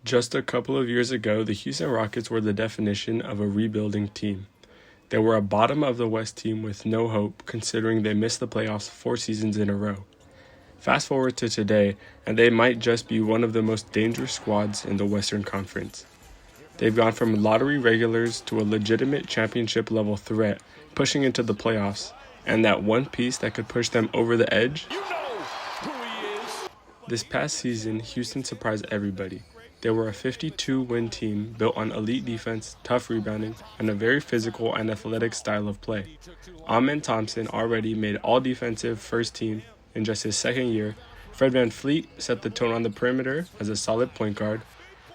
Just a couple of years ago, the Houston Rockets were the definition of a rebuilding team. They were a bottom of the West team with no hope, considering they missed the playoffs 4 seasons in a row. Fast forward to today, and they might just be one of the most dangerous squads in the Western Conference. They've gone from lottery regulars to a legitimate championship-level threat, pushing into the playoffs, and that one piece that could push them over the edge. This past season, Houston surprised everybody. They were a 52-win team built on elite defense, tough rebounding, and a very physical and athletic style of play. Amen Thompson already made all-defensive first team in just his second year. Fred VanVleet set the tone on the perimeter as a solid point guard,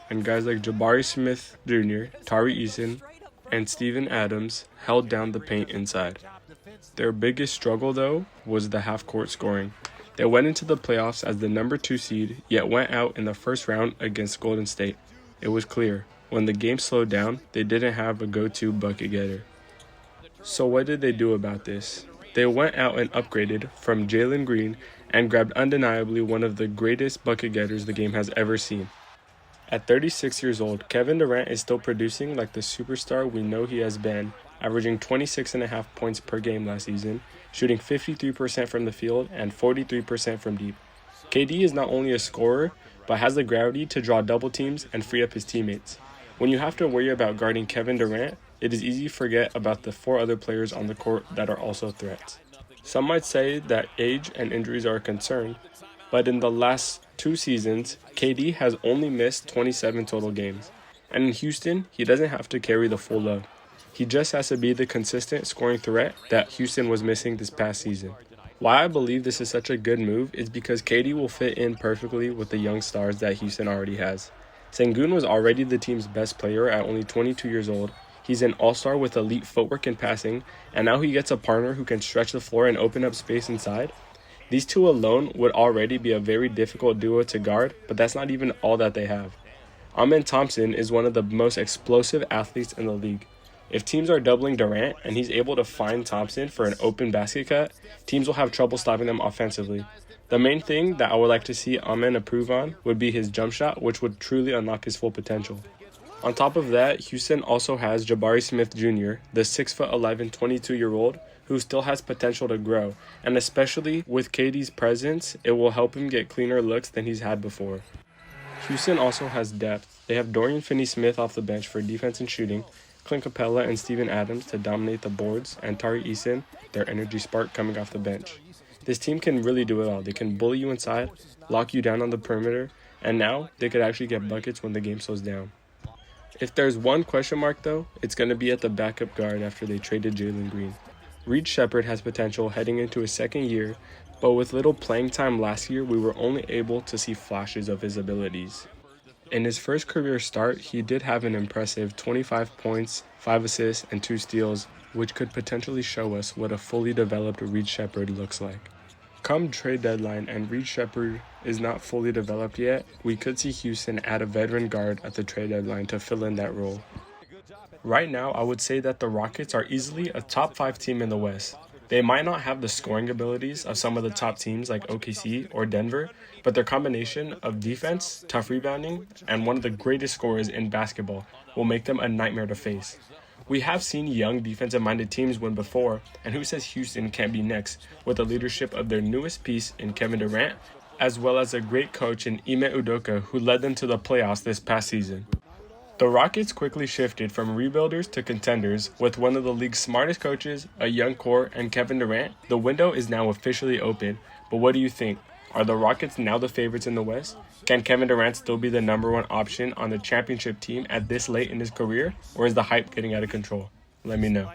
and guys like Jabari Smith Jr., Tari Eason, and Steven Adams held down the paint inside. Their biggest struggle, though, was the half-court scoring. They went into the playoffs as the number 2 seed, yet went out in the first round against Golden State. It was clear, when the game slowed down, they didn't have a go-to bucket getter. So what did they do about this? They went out and upgraded from Jalen Green and grabbed undeniably one of the greatest bucket getters the game has ever seen. At 36 years old, Kevin Durant is still producing like the superstar we know he has been, averaging 26.5 points per game last season, shooting 53% from the field and 43% from deep. KD is not only a scorer, but has the gravity to draw double teams and free up his teammates. When you have to worry about guarding Kevin Durant, it is easy to forget about the 4 other players on the court that are also threats. Some might say that age and injuries are a concern, but in the last 2 seasons, KD has only missed 27 total games. And in Houston, he doesn't have to carry the full load. He just has to be the consistent scoring threat that Houston was missing this past season. Why I believe this is such a good move is because KD will fit in perfectly with the young stars that Houston already has. Şengün was already the team's best player at only 22 years old. He's an all-star with elite footwork and passing, and now he gets a partner who can stretch the floor and open up space inside. These two alone would already be a very difficult duo to guard, but that's not even all that they have. Amen Thompson is one of the most explosive athletes in the league. If teams are doubling Durant and he's able to find Thompson for an open basket cut, teams will have trouble stopping them offensively. The main thing that I would like to see Amen improve on would be his jump shot, which would truly unlock his full potential. On top of that, Houston also has Jabari Smith Jr., the 6'11", 22-year-old, who still has potential to grow, and especially with KD's presence, it will help him get cleaner looks than he's had before. Houston also has depth. They have Dorian Finney-Smith off the bench for defense and shooting, Clint Capella and Steven Adams to dominate the boards, and Tari Eason, their energy spark, coming off the bench. This team can really do it all. They can bully you inside, lock you down on the perimeter, and now they could actually get buckets when the game slows down. If there's one question mark, though, it's going to be at the backup guard after they traded Jalen Green. Reed Sheppard has potential heading into his second year, but with little playing time last year, we were only able to see flashes of his abilities. In his first career start, he did have an impressive 25 points, 5 assists, and 2 steals, which could potentially show us what a fully developed Reed Sheppard looks like. Come trade deadline and Reed Sheppard is not fully developed yet, we could see Houston add a veteran guard at the trade deadline to fill in that role. Right now, I would say that the Rockets are easily a top 5 team in the West. They might not have the scoring abilities of some of the top teams like OKC or Denver, but their combination of defense, tough rebounding, and one of the greatest scorers in basketball will make them a nightmare to face. We have seen young defensive-minded teams win before, and who says Houston can't be next with the leadership of their newest piece in Kevin Durant, as well as a great coach in Ime Udoka who led them to the playoffs this past season. The Rockets quickly shifted from rebuilders to contenders with one of the league's smartest coaches, a young core, and Kevin Durant. The window is now officially open, but what do you think? Are the Rockets now the favorites in the West? Can Kevin Durant still be the number 1 option on the championship team at this late in his career, or is the hype getting out of control? Let me know.